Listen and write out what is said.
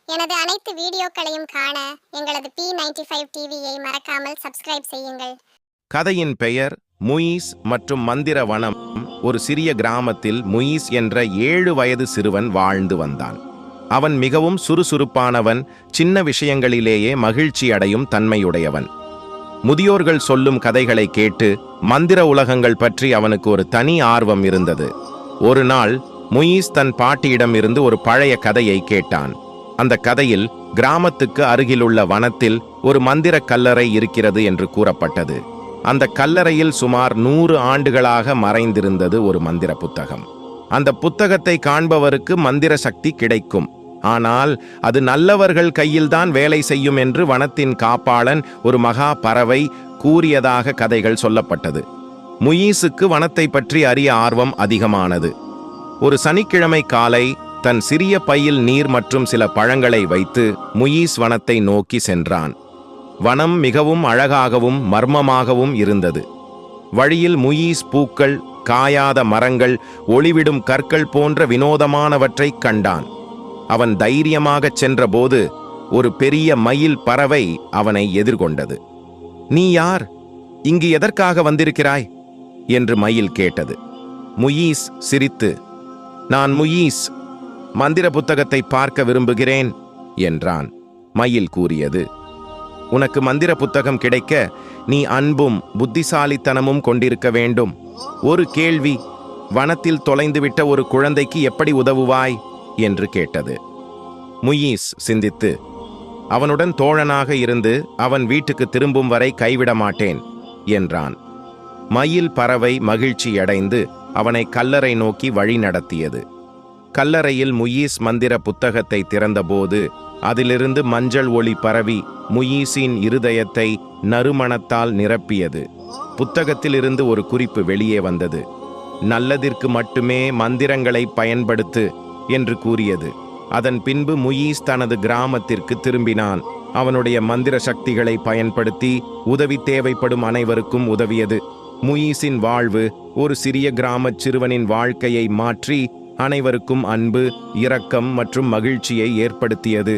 எனது அனைத்து வீடியோக்களையும் காண எங்களது P95 டிவியை மறக்காமல் சப்ஸ்கிரைப் செய்யுங்கள். கதையின் பெயர் முயிஸ் மற்றும் மந்திர வனம். ஒரு சிறிய கிராமத்தில் முயிஸ் என்ற 7 வயது சிறுவன் வாழ்ந்து வந்தான். அவன் மிகவும் சுறுசுறுப்பானவன், சின்ன விஷயங்களிலேயே மகிழ்ச்சி அடையும் தன்மையுடையவன். முதியோர்கள் சொல்லும் கதைகளை கேட்டு மந்திர உலகங்கள் பற்றி அவனுக்கு ஒரு தனி ஆர்வம் இருந்தது. ஒரு நாள் முயிஸ் தன் பாட்டியிடம் இருந்து ஒரு பழைய கதையை கேட்டான். அந்த கதையில் கிராமத்துக்கு அருகிலுள்ள வனத்தில் ஒரு மந்திர கல்லறை இருக்கிறது என்று கூறப்பட்டது. அந்த கல்லறையில் சுமார் 100 ஆண்டுகளாக மறைந்திருந்தது ஒரு மந்திர புத்தகம். அந்த புத்தகத்தை காண்பவருக்கு மந்திர சக்தி கிடைக்கும், ஆனால் அது நல்லவர்கள் கையில்தான் வேலை செய்யும் என்று வனத்தின் காப்பாளன், ஒரு மகா பறவை, கூறியதாக கதைகள் சொல்லப்பட்டது. முயிஸுக்கு வனத்தை பற்றி அறிய ஆர்வம் அதிகமானது. ஒரு சனிக்கிழமை காலை தன் சிறிய பையில் நீர் மற்றும் சில பழங்களை வைத்து முயிஸ் வனத்தை நோக்கி சென்றான். வனம் மிகவும் அழகாகவும் மர்மமாகவும் இருந்தது. வழியில் முயிஸ் பூக்கள், காயாத மரங்கள், ஒளிவிடும் கற்கள் போன்ற வினோதமானவற்றை கண்டான். அவன் தைரியமாகச் சென்றபோது ஒரு பெரிய மயில் பறவை அவனை எதிர்கொண்டது. "நீ யார்? இங்கு எதற்காக வந்திருக்கிறாய்?" என்று மயில் கேட்டது. முயிஸ் சிரித்து, "நான் முயிஸ், மந்திர புத்தகத்தை பார்க்க விரும்புகிறேன்" என்றான். மயில் கூறியது, "உனக்கு மந்திர புத்தகம் கிடைக்க நீ அன்பும் புத்திசாலித்தனமும் கொண்டிருக்க வேண்டும். ஒரு கேள்வி, வனத்தில் தொலைந்துவிட்ட ஒரு குழந்தைக்கு எப்படி உதவுவாய் என்று கேட்டது. முயிஸ் சிந்தித்து, "அவனுடன் தோழனாக இருந்து அவன் வீட்டுக்கு திரும்பும் வரை கைவிட மாட்டேன்" என்றான். மயில் பறவை மகிழ்ச்சியடைந்து அவனை கல்லறை நோக்கி வழி நடத்தியது. கல்லறையில் முயிஸ் மந்திர புத்தகத்தை திறந்தபோது அதிலிருந்து மஞ்சள் ஒளி பரவி முயிஸின் இருதயத்தை நறுமணத்தால் நிரப்பியது. புத்தகத்தில் இருந்து ஒரு குறிப்பு வெளியே வந்தது. "நல்லதிற்கு மட்டுமே மந்திரங்களை பயன்படுத்து" என்று கூறியது. அதன் பின்பு முயிஸ் தனது கிராமத்திற்கு திரும்பினான். அவனுடைய மந்திர சக்திகளை பயன்படுத்தி உதவி தேவைப்படும் அனைவருக்கும் உதவியது. முயிஸின் வாழ்வு ஒரு சிறிய கிராமச் சிறுவனின் வாழ்க்கையை மாற்றி அனைவருக்கும் அன்பு, இரக்கம் மற்றும் மகிழ்ச்சியை ஏற்படுத்தியது.